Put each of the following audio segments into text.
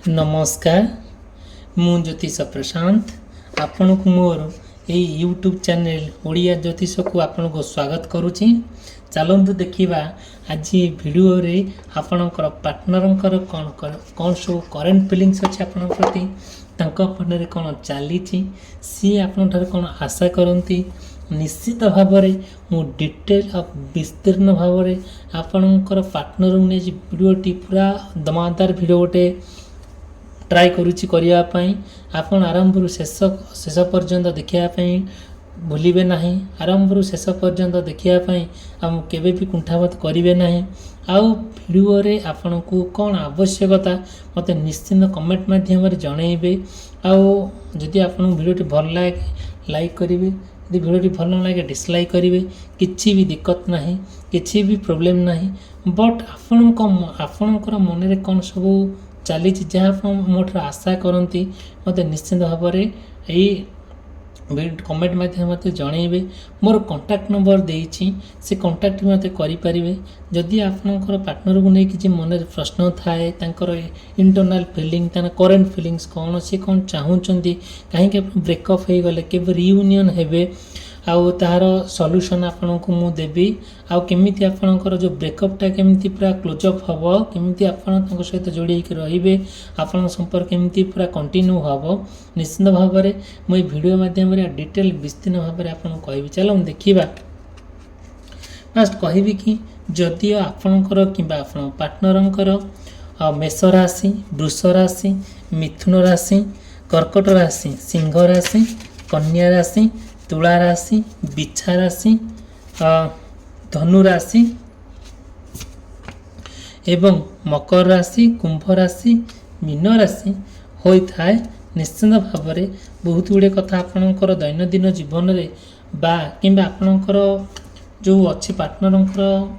नमस्कार मु ज्योतिष प्रशांत आपण को मोर ये यूट्यूब चैनल ओडिया ज्योतिष को आपण को स्वागत करुच्ची। चलतु देखा आज वीडियो रे आपणकर पार्टनर कौन सब करेन्ट फिलिंग्स अच्छे आपण प्रति मन कौन चली सी आपण कौन आशा करती निश्चित भाव मु डिटेल और विस्तीर्ण भाव आपणकर पार्टनर ने वीडियोटी पूरा दमादार वीडियो गोटे ट्राई करुच्ची करने आपण आरंभ शेष पर्यंत देखापी भूलिए ना। आरंभ शेष पर्यंत देखापी आम केवे भी कुंठाबोध करेंगे ना। आउ वीडियो रे आपण को कौन आवश्यकता मत निश्चिंत कमेंट माध्यम जनइबे। आदि आपन वीडियोटी भल लगे लाइक करेंगे, यदि वीडियोटी भल न लगे डिसलाइक करेंगे। किसी भी दिक्कत ना, किसी भी प्रोब्लेम ना। बट आपणकर मन में कौन सब चली जहाँ मोटर आशा करती मत निश्चित भाव कमेंट माध्यम मत जनइबे। मोर कांटेक्ट नंबर देइछि से कांटेक्ट मत करें। जदि आपनकर पार्टनर को नहीं कि मन प्रश्न थाए इंटरनल फीलिंग करेन्ट फिलिंग्स कौन सी कौन चाहूँगी कहीं ब्रेकअप हो गले के रियूनियन हेबे आउ तार सॉल्यूशन आपन को मु देबी। आउ केमिति आपनकर जो ब्रेकअपटा केमिति पूरा क्लोजअप हबो, केमिति आपन तांको सहित जोड़ी के रहिबे, आपन संपर्क केमिति पूरा कंटिन्यू हबो निश्चित भाव में मुझे वीडियो माध्यम डिटेल विस्तीर्ण भाव में आपन कहबी। चलो देखिबा। फास्ट कहबी कि जदि आपनकर किबा आपन पार्टनरंकर मेष राशि, वृष राशि, मिथुन राशि, कर्कट राशि, सिंह राशि, कन्या राशि, तुला राशि, बिच्छा राशि, धनु राशि एवं मकर राशि, कुंभ राशि, मीन राशि होता है निश्चित भाव में बहुत गुड़े कथा आपणकर दैनंदिन जीवन में बा कि आपणकर जो अच्छी पार्टनर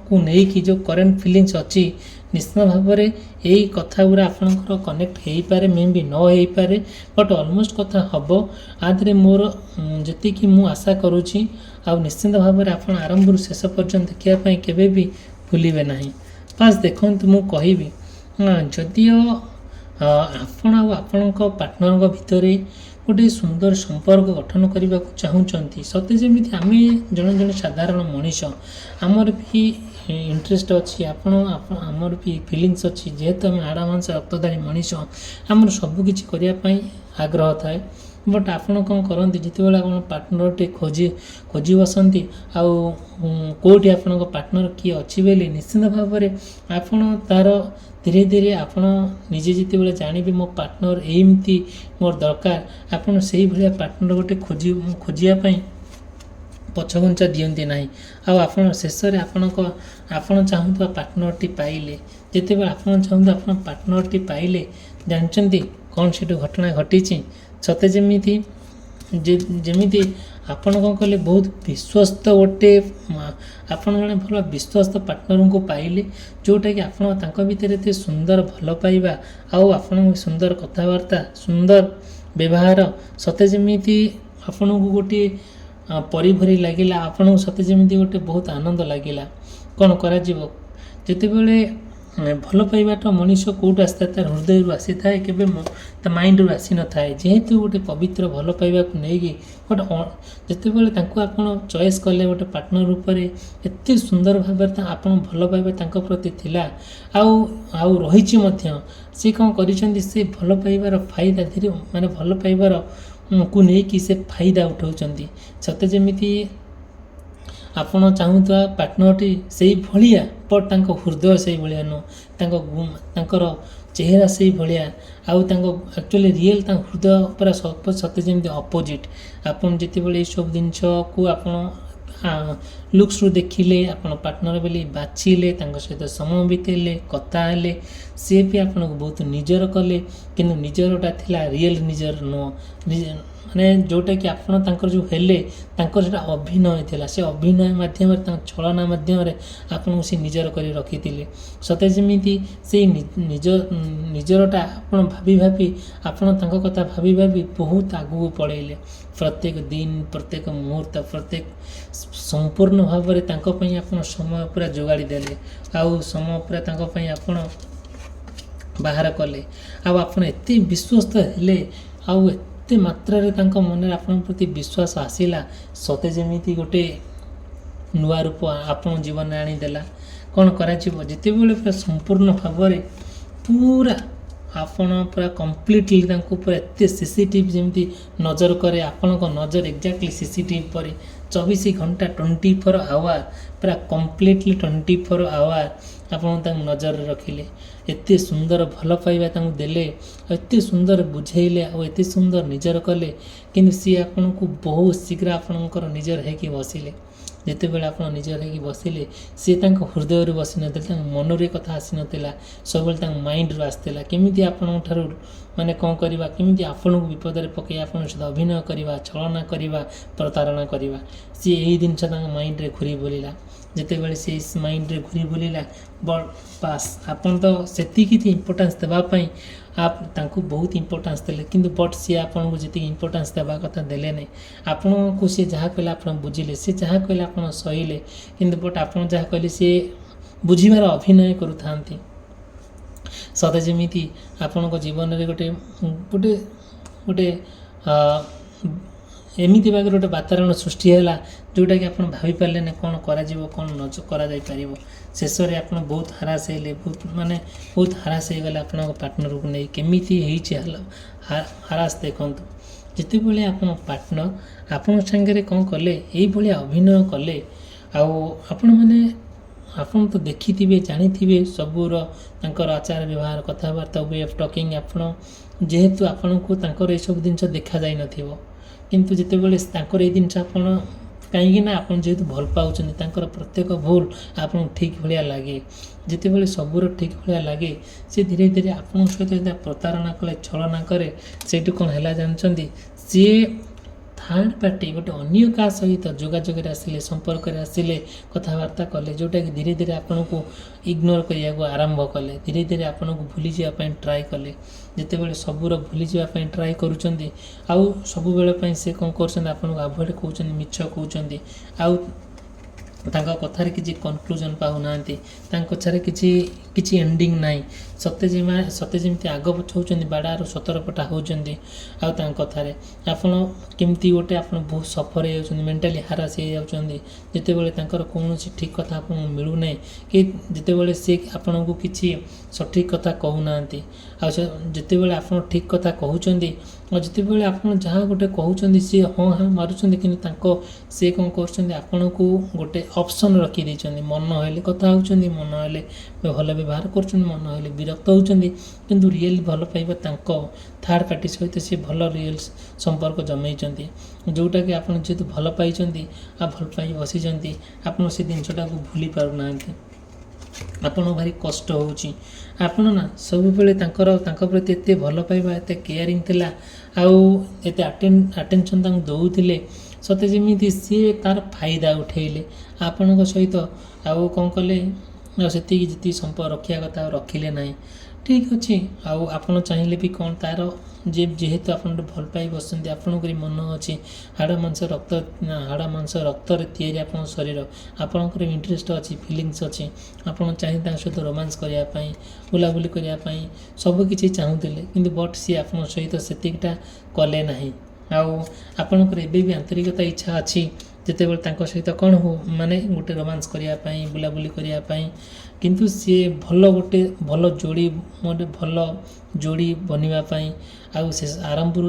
को लेकिन जो करेन्ट फिलिंग्स अच्छी निश्चित भाव में यही कथा गुरा आपणकर कनेक्ट हो पारे मे भी न हो पारे बट ऑलमोस्ट कथा हम आधे मोर जी मु आशा करुच्ची। निश्चित भाव में आप आरंभ शेष पर्यंत देखापी केवे भी भूलिए ना। फास्ट देखो मु कहबी जदिओ आपण आपण पार्टनर भितर गोटे सुंदर संपर्क गठन करने को चाहूँगी सते जमी आम जड़े जड़े साधारण मनीष आमर भी इंटरेस्ट अच्छी आमर भी फिलिंग्स अच्छी जेहेतु आम हाड़ मांस रक्तधारी मनीष आमर सबकि करने आग्रह थाए। बट आपड़ कौन करती जिते आप पार्टनर टे खोजी बसती कौटी आपण पार्टनर किए अच्छी बोली निश्चित भाव में आपड़ तार धीरे धीरे आपड़ निजे जिते जानवे मो पार्टनर एमती मोर दरकार आपड़ से भाया पार्टनर गोटे खोजापी पछघुंचा दियंती ना। आपड़ शेष आपड़ चाहूबा पार्टनर टी पाइले जिते आपड़ चाहूबा आप पार्टनर टी पाइले जानते कौन से घटना घटी सते जमी आपण कौन कले बहुत विश्वस्त गोटे आपण जड़े भल विश्वस्त पार्टनर को पाइले जोटा कि आप भितर एत सुंदर भल पाइबा आपण सुंदर कथबार्ता सुंदर व्यवहार सते जमी आपण को गोटे परी भरी लगिला आपण सते जमी गोटे बहुत आनंद लगिला कौन करा जिते बड़े भल पाइबाटा मनीष कौट आसता तार हृदय रू आसी थाए केबे माइंड रू आसी न थाए जेहेतु गोटे पवित्र भल पाइबा को नहीं गोटे जिते बड़े आपन चॉइस कले गोटे पार्टनर रूप में एत सुंदर भाव आपन भल पाइबा तांको प्रति थिला आउ रहिछि मध्य से कौन करिसेंती से भल पाइबार फायदा धीरे माने भल पाइबार को नहीं से फायदा उठाउछंती सते जेमिति आपण चाहूता पार्टनरटी से भाया बट हृदय से भाया नुह चेहरा से भाया एक्चुअली रियल हृदय पूरा सत्य जमी अपोजिट आपन जिते बड़े सब जिनस को आप लुक्स रू देखिले आपन पार्टनर बोली बाछिले सहित समय बितेले कथा हेले सी भी आपन को बहुत निजर कले किंतु निजरटा थिला रियल निजर नुह माने जोटा कि आपन तांकर जो हेले तांकर सेटा अभिनय थिला से अभिनय माध्यम छलना माध्यम आपन से निजर कर रखी सते जमी से निजरटा आपन भाभी आपन तांको कथा भाभी बहुत आगू पड़ेले प्रत्येक दिन प्रत्येक मुहूर्त प्रत्येक संपूर्ण भाव में तांको पई आपन समय पूरा जोगाड़ी देले समय पूरा तांको पई आपन ବାହାର କଲେ ଆଉ ଆପଣ ଏତେ ବିଶ୍ୱସ୍ତ ହେଲେ ଆଉ ଏତେ ମାତ୍ରାରେ ତାଙ୍କ ମନରେ ଆପଣଙ୍କ ପ୍ରତି ବିଶ୍ୱାସ ଆସିଲା ସତେ ଯେମିତି ଗୋଟେ ନୂଆ ରୂପ ଆପଣ ଜୀବନରେ ଆଣିଦେଲା। କ'ଣ କରାଯିବ ଯେତେବେଳେ ପୁରା ସମ୍ପୂର୍ଣ୍ଣ ଭାବରେ ପୁରା ଆପଣ ପୁରା କମ୍ପ୍ଲିଟଲି ତାଙ୍କୁ ପୁରା ଏତେ ସିସିଟିଭି ଯେମିତି ନଜର କରେ ଆପଣଙ୍କ ନଜର ଏକ୍ଜାକ୍ଟଲି ସିସିଟିଭି ପରେ 24 ଘଣ୍ଟା 24 ଆୱାର ପୁରା କମ୍ପ୍ଲିଟଲି 24 ଆୱାର ଆପଣ ତାଙ୍କୁ ନଜରରେ ରଖିଲେ, ଏତେ ସୁନ୍ଦର ଭଲ ପାଇବା ତାଙ୍କୁ ଦେଲେ, ଏତେ ସୁନ୍ଦର ବୁଝେଇଲେ ଆଉ ଏତେ ସୁନ୍ଦର ନିଜର କଲେ, କିନ୍ତୁ ସିଏ ଆପଣଙ୍କୁ ବହୁତ ଶୀଘ୍ର ଆପଣଙ୍କର ନିଜର ହେଇକି ବସିଲେ। ଯେତେବେଳେ ଆପଣ ନିଜର ହେଇକି ବସିଲେ ସିଏ ତାଙ୍କ ହୃଦୟରୁ ବସିନଥିଲେ, ତାଙ୍କ ମନରେ କଥା ଆସିନଥିଲା, ସବୁବେଳେ ତାଙ୍କ ମାଇଣ୍ଡରୁ ଆସିଥିଲା କେମିତି ଆପଣଙ୍କ ଠାରୁ ମାନେ କ'ଣ କରିବା, କେମିତି ଆପଣଙ୍କୁ ବିପଦରେ ପକାଇ ଆପଣଙ୍କ ସହିତ ଅଭିନୟ କରିବା, ଛଳନା କରିବା, ପ୍ରତାରଣା କରିବା। ସିଏ ଏହି ଜିନିଷ ତାଙ୍କ ମାଇଣ୍ଡରେ ଘୁରି ବୁଲିଲା। ଯେତେବେଳେ ସେ ମାଇଣ୍ଡରେ ଘୁରି ବୁଲିଲା ବାସ୍ ଆପଣ ତ ସେତିକି ଇମ୍ପୋର୍ଟାନ୍ସ ଦେବା ପାଇଁ ତାଙ୍କୁ ବହୁତ ଇମ୍ପୋର୍ଟାନ୍ସ ଦେଲେ, କିନ୍ତୁ ବଟ୍ ସିଏ ଆପଣଙ୍କୁ ଯେତିକି ଇମ୍ପୋର୍ଟାନ୍ସ ଦେବା କଥା ଦେଲେ ନାହିଁ। ଆପଣଙ୍କୁ ସିଏ ଯାହା କହିଲେ ଆପଣ ବୁଝିଲେ, ସେ ଯାହା କହିଲେ ଆପଣ ସହିଲେ, କିନ୍ତୁ ବଟ୍ ଆପଣ ଯାହା କହିଲେ ସିଏ ବୁଝିବାର ଅଭିନୟ କରୁଥାନ୍ତି। ସତେ ଯେମିତି ଆପଣଙ୍କ ଜୀବନରେ ଗୋଟେ ଗୋଟେ ଗୋଟେ ଏମିତି ଭାବରେ ଗୋଟେ ବାତାବରଣ ସୃଷ୍ଟି ହେଲା ଯେଉଁଟାକି ଆପଣ ଭାବିପାରିଲେ ନା କ'ଣ କରାଯିବ, କ'ଣ ନ କରାଯାଇପାରିବ। ଶେଷରେ ଆପଣ ବହୁତ ହରାସ ହେଲେ, ବହୁତ ହରାସ ହେଇଗଲେ ଆପଣଙ୍କ ପାର୍ଟନରକୁ ନେଇ। କେମିତି ହେଇଛି ହରାସ ଦେଖନ୍ତୁ, ଯେତେବେଳେ ଆପଣ ପାର୍ଟନର ଆପଣଙ୍କ ସାଙ୍ଗରେ କ'ଣ କଲେ, ଏଇଭଳିଆ ଅଭିନୟ କଲେ, ଆଉ ଆପଣ ତ ଦେଖିଥିବେ ଜାଣିଥିବେ ସବୁର ତାଙ୍କର ଆଚାର ବ୍ୟବହାର କଥାବାର୍ତ୍ତା ୱେ ଅଫ୍ ଟକିଂ, ଆପଣ ଯେହେତୁ ଆପଣଙ୍କୁ ତାଙ୍କର ଏସବୁ ଜିନିଷ ଦେଖାଯାଇନଥିବ, କିନ୍ତୁ ଯେତେବେଳେ ତାଙ୍କର ଏଇ ଜିନିଷ ଆପଣ କାହିଁକି ନା ଆପଣ ଯେହେତୁ ଭଲ ପାଉଛନ୍ତି ତାଙ୍କର ପ୍ରତ୍ୟେକ ଭୁଲ ଆପଣଙ୍କୁ ଠିକ୍ ଭଳିଆ ଲାଗେ। ଯେତେବେଳେ ସବୁର ଠିକ୍ ଭଳିଆ ଲାଗେ ସେ ଧୀରେ ଧୀରେ ଆପଣଙ୍କ ସହିତ ଯେତେବେଳେ ପ୍ରତାରଣା କଲେ, ଛଳନା କରେ, ସେଇଠୁ କ'ଣ ହେଲା ଜାଣିଛନ୍ତି, ସିଏ ଥାର୍ଡ଼ ପାର୍ଟି ଗୋଟେ ଅନ୍ୟ କାହା ସହିତ ଯୋଗାଯୋଗରେ ଆସିଲେ, ସମ୍ପର୍କରେ ଆସିଲେ, କଥାବାର୍ତ୍ତା କଲେ, ଯେଉଁଟାକି ଧୀରେ ଧୀରେ ଆପଣଙ୍କୁ ଇଗ୍ନୋର କରିବାକୁ ଆରମ୍ଭ କଲେ, ଧୀରେ ଧୀରେ ଆପଣଙ୍କୁ ଭୁଲିଯିବା ପାଇଁ ଟ୍ରାଏ କଲେ। ଯେତେବେଳେ ସବୁର ଭୁଲିଯିବା ପାଇଁ ଟ୍ରାଏ କରୁଛନ୍ତି ଆଉ ସବୁବେଳେ ପାଇଁ ସେ କ'ଣ କରୁଛନ୍ତି, ଆପଣଙ୍କୁ ଆଭଏଡ଼ କହୁଛନ୍ତି, ମିଛ କହୁଛନ୍ତି, ଆଉ ତାଙ୍କ କଥାରେ କିଛି କନକ୍ଲୁଜନ୍ ପାଉନାହାନ୍ତି, ତାଙ୍କ କଥାରେ କିଛି ଏଣ୍ଡିଙ୍ଗ ନାହିଁ। ସତେ ଯେମିତି ଆଗ ପଛ ହେଉଛନ୍ତି, ବାଡ଼ାରୁ ସତରପଟା ହେଉଛନ୍ତି। ଆଉ ତାଙ୍କ କଥାରେ ଆପଣ କେମିତି ଆପଣ ବହୁତ ସଫର ହେଇଯାଉଛନ୍ତି, ମେଣ୍ଟାଲି ହାରାସ ହେଇଯାଉଛନ୍ତି। ଯେତେବେଳେ ତାଙ୍କର କୌଣସି ଠିକ୍ କଥା ଆପଣଙ୍କୁ ମିଳୁନାହିଁ, କି ଯେତେବେଳେ ସେ ଆପଣଙ୍କୁ କିଛି ସଠିକ୍ କଥା କହୁନାହାନ୍ତି, ଆଉ ଯେତେବେଳେ ଆପଣ ଠିକ୍ କଥା କହୁଛନ୍ତି, ଆଉ ଯେତେବେଳେ ଆପଣ ଯାହା ଗୋଟେ କହୁଛନ୍ତି ସିଏ ହଁ ହାଁ ମାରୁଛନ୍ତି, କିନ୍ତୁ ସେ କ'ଣ କରୁଛନ୍ତି, ଆପଣଙ୍କୁ ଗୋଟେ ଅପସନ୍ ରଖିଦେଇଛନ୍ତି। ମନ ହେଲେ କଥା ହେଉଛନ୍ତି, ମନ ହେଲେ ଭଲ ବ୍ୟବହାର କରୁଛନ୍ତି, ମନ ହେଲେ ବିରକ୍ତ ହେଉଛନ୍ତି, କିନ୍ତୁ ରିଏଲି ଭଲ ପାଇବା ତାଙ୍କ ଥାର୍ଡ଼ ପାର୍ଟି ସହିତ ସେ ଭଲ ରିଏଲ୍ ସମ୍ପର୍କ ଜମେଇଛନ୍ତି, ଯେଉଁଟାକି ଆପଣ ଯେହେତୁ ଭଲ ପାଇଛନ୍ତି ଆଉ ଭଲ ପାଇ ବସିଛନ୍ତି, ଆପଣ ସେ ଜିନିଷଟାକୁ ଭୁଲି ପାରୁନାହାନ୍ତି। ଆପଣଙ୍କୁ ଭାରି କଷ୍ଟ ହେଉଛି। ଆପଣ ନା ସବୁବେଳେ ତାଙ୍କ ପ୍ରତି ଏତେ ଭଲ ପାଇବା, ଏତେ କେୟାରିଂ ଥିଲା, ଆଉ ଏତେ ଆଟେନସନ୍ ତାଙ୍କୁ ଦେଉଥିଲେ, ସତେ ଯେମିତି ସିଏ ତା'ର ଫାଇଦା ଉଠେଇଲେ ଆପଣଙ୍କ ସହିତ। ଆଉ କ'ଣ କଲେ, ଆଉ ଯେତିକି ସମ୍ପର୍କ ରଖିବା କଥା ଆଉ ରଖିଲେ ନାହିଁ। ଠିକ୍ ଅଛି, ଆଉ ଆପଣ ଚାହିଁଲେ ବି କ'ଣ ତା'ର ଯେହେତୁ ଆପଣ ଭଲ ପାଇ ବସନ୍ତି, ଆପଣଙ୍କର ମନ ଅଛି, ହାଡ଼ ମାଂସ ରକ୍ତରେ ତିଆରି ଆପଣଙ୍କ ଶରୀର, ଆପଣଙ୍କର ଇଣ୍ଟରେଷ୍ଟ ଅଛି, ଫିଲିଙ୍ଗସ୍ ଅଛି, ଆପଣ ଚାହିଁ ତାଙ୍କ ସହିତ ରୋମାନ୍ସ କରିବା ପାଇଁ, ବୁଲାବୁଲି କରିବା ପାଇଁ ସବୁକିଛି ଚାହୁଁଥିଲେ, କିନ୍ତୁ ବଟ୍ ସିଏ ଆପଣଙ୍କ ସହିତ ସେତିକିଟା କଲେ ନାହିଁ। ଆଉ ଆପଣଙ୍କର ଏବେ ବି ଆନ୍ତରିକତା ଇଚ୍ଛା ଅଛି ଯେତେବେଳେ ତାଙ୍କ ସହିତ କ'ଣ ଗୋଟେ ରୋମାନ୍ସ କରିବା ପାଇଁ, ବୁଲାବୁଲି କରିବା ପାଇଁ, କିନ୍ତୁ ସିଏ ଭଲ ଯୋଡ଼ି ବନିବା ପାଇଁ, ଆଉ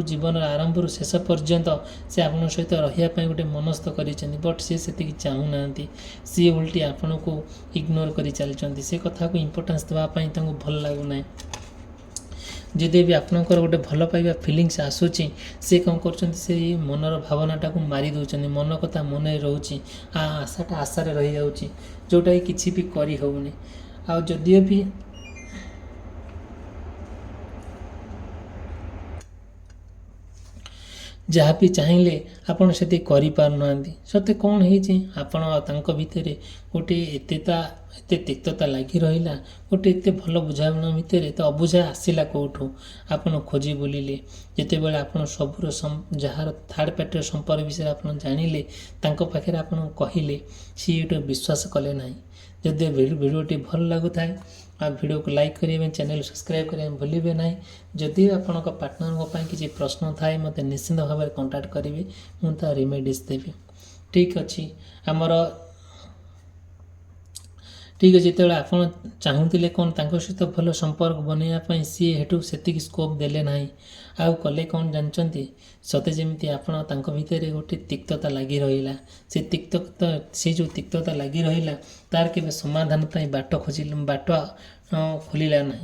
ଜୀବନର ଆରମ୍ଭରୁ ଶେଷ ପର୍ଯ୍ୟନ୍ତ ସେ ଆପଣଙ୍କ ସହିତ ରହିବା ପାଇଁ ଗୋଟେ ମନସ୍ଥ କରିଛନ୍ତି, ବଟ୍ ସେ ସେତିକି ଚାହୁଁନାହାନ୍ତି। ସିଏ ଓଲଟି ଆପଣଙ୍କୁ ଇଗ୍ନୋର କରି ଚାଲିଛନ୍ତି, ସେ କଥାକୁ ଇମ୍ପୋର୍ଟାନ୍ସ ଦେବା ପାଇଁ ତାଙ୍କୁ ଭଲ ଲାଗୁନାହିଁ। ଯଦି ବି ଆପଣଙ୍କର ଗୋଟେ ଭଲ ପାଇବା ଫିଲିଙ୍ଗସ୍ ଆସୁଛି, ସେ କ'ଣ କରୁଛନ୍ତି, ସେଇ ମନର ଭାବନାଟାକୁ ମାରି ଦେଉଛନ୍ତି, ମନ କଥା ମନରେ ରହୁଛି, ଆଶାଟା ଆଶାରେ ରହିଯାଉଛି, ଯେଉଁଟାକି କିଛି ବି କରି ହେଉନି। ଆଉ ଯଦିଓ ବି ଯାହା ବି ଚାହିଁଲେ ଆପଣ ସେତିକି କରିପାରୁନାହାନ୍ତି। ସତେ କ'ଣ ହେଇଛି, ଆପଣ ଆଉ ତାଙ୍କ ଭିତରେ ଗୋଟେ ଏତେ ତିକ୍ତତା ଲାଗି ରହିଲା, ଗୋଟେ ଏତେ ଭଲ ବୁଝାମଣା ଭିତରେ ଏତେ ଅବୁଝା ଆସିଲା କେଉଁଠୁ, ଆପଣ ଖୋଜି ବୁଲିଲେ। ଯେତେବେଳେ ଆପଣ ସବୁର ଯାହାର ଥାର୍ଡ଼ ପାର୍ଟିର ସମ୍ପର୍କ ବିଷୟରେ ଆପଣ ଜାଣିଲେ, ତାଙ୍କ ପାଖରେ ଆପଣ କହିଲେ, ସିଏ ଏଇଟା ବିଶ୍ୱାସ କଲେ ନାହିଁ। ଯଦି ଭିଡ଼ିଓଟି ଭଲ ଲାଗୁଥାଏ आ वीडियो को लाइक करेंगे चैनल सब्सक्राइब करेंगे भूलिए ना जदि आपण पार्टनर किसी प्रश्न थाए मत निश्चिंत भाव में कंटाक्ट करेंगे मुझे रेमेडीज देवी ठीक अच्छे आमर ठीक अच्छे जो आप चाहूले कौन सहित भल संपर्क बनवाई सी हेठू से स्कोप देले ना आउ कले कौन जानते सते जमी आपण भितर गोटे तिक्तता लगी रहा से तिक्तता से जो तिक्तता लगी रहा तार के समाधान बाट खोज बाट खोलला ना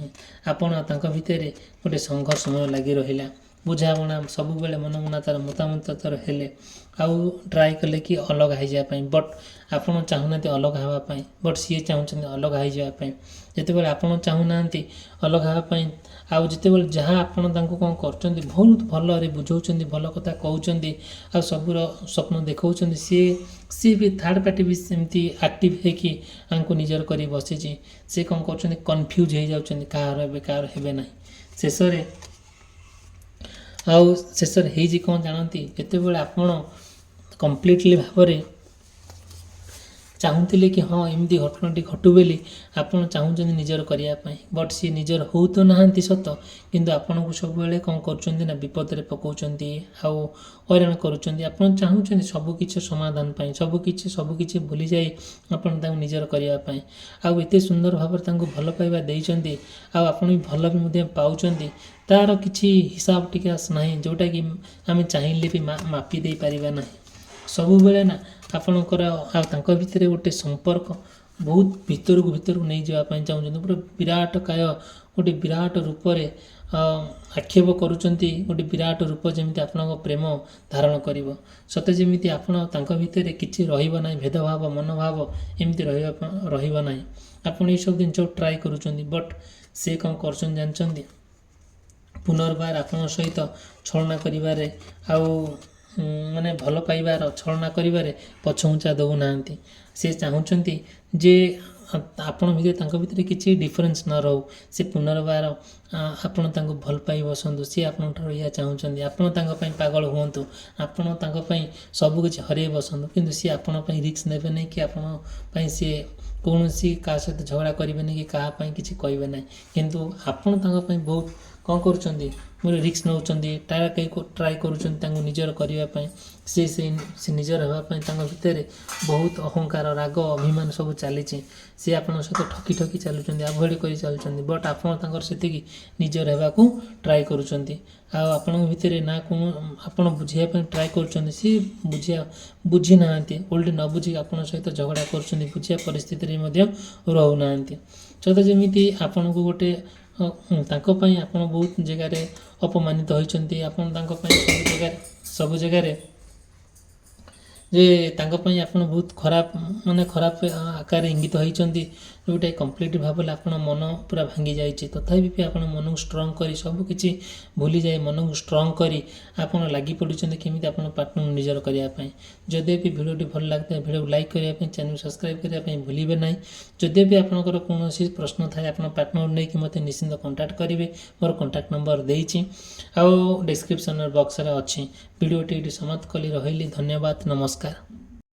आपण भितर गोटे संघर्षमय लगी रहा बुझाणा सब बेले मन मना तार मतामत तार हेले आउ ट्राए कले कि अलग हो जाए बट आपड़ चाहूना अलग हाँपाई बट सी चाहते अलग हो जाए जिते आप चाहूना अलग हाँपाई आउ जिते जहाँ आपड़ कौन कर बहुत भल बुझाऊँ भल कथा कहते आ सबूर स्वप्न देखा सी भी थर्ड पार्टी भी सेमती एक्टिव होकि निजर कर बसी सी कौन कर कन्फ्यूज हो जाऊँ कहार हे ना शेष आउ शेष हो कौन जानती जिते आपड़ कम्प्लीटली भाव चाहूले कि हाँ एमती घटनाटी घटू बोली आपड़ चाहते निजर करने बट सी निजर हो तो नहांती सत किंतु आपन को सब बेले कौन कर विपद में पकाउंट आउ हैरान करुँच आप चाहते सबकि समाधान सबकि भूली जाए आपन निजर करने आउ एत सुंदर भाव भल पाइबा देइचंती आपन भी भल भी पाँच तार किसी हिसाब टिकास ना जोटा कि आम चाहिए भी मापी दे पारिबा ना सबु बेले ना आपणकर भितर गोटे संपर्क बहुत भितर को नहीं जावाई चाहते पूरा विराट काय गोटे विराट रूप से आक्षेप करुँच गोटे विराट रूप जमी आप प्रेम धारण कर सते जमी आप भितर किसी रहा भेदभाव मनोभाव एमती रहा आपड़ ये सब जिन ट्राए करुँच बट से कौन कर जानते पुनर्बार आपण सहित छलना करिबारे आउ माने भल पाइबार छलना करिबारे पछउचा दउना से चाहूँगी जे आपण भितर किसी डिफरेन्स न रहू से पुनर्बार आपण भल पाई बसतु सी आपण या चाहूँगी आपण पागल हूँ आपण सबकि हर बसतु किंतु सी आपण रिस्क ने नहीं कि आपण सी कौन क्या सहित झगड़ा करेंगे कि क्या किसी कहे ना किंतु आपण बहुत कौन कर रिस्क नौ ट्राए कर निजर करने से निजर होगापी भितर बहुत अहंकार राग अभिमान सब चली सी आप सहित ठकी ठकी चलुँच आभोड कर चलुँच बट आप से निजर होगा ट्राए करुँच भितर ना कौन आप बुझापी ट्राए कर सी बुझी ना ओल्ड न बुझी आप सहित झगड़ा कर बुझा परिस्थिति रोना सत जमी आपन को गोटे आप बहुत जगार अपमानित होती सब जगह जे आप बहुत खराब माने खराब आकार इंगित होती जोटा कम्प्लीट भाव आप मन पूरा भांगी जाए तथापि भी आप मन को स्ट्रंग कर सबकि भूली जाए मन को स्ट्रंग कर आप लगी पड़ुंट केमी आप पार्टनर निजर करने जदि भी भिडियोटी भल लगता है भिडियो लाइक करने चैनल सब्सक्राइब करने भूलिए ना जदि भी आपंकर कौन प्रश्न थाए आप पार्टनर नहीं कि मत निश्चिंत कंटाक्ट करेंगे मोर कंटाक्ट नंबर देती आउ डिस्क्रिप्शन बॉक्स रे अच्छी भिडियोटी समाप्त कली रही धन्यवाद नमस्कार।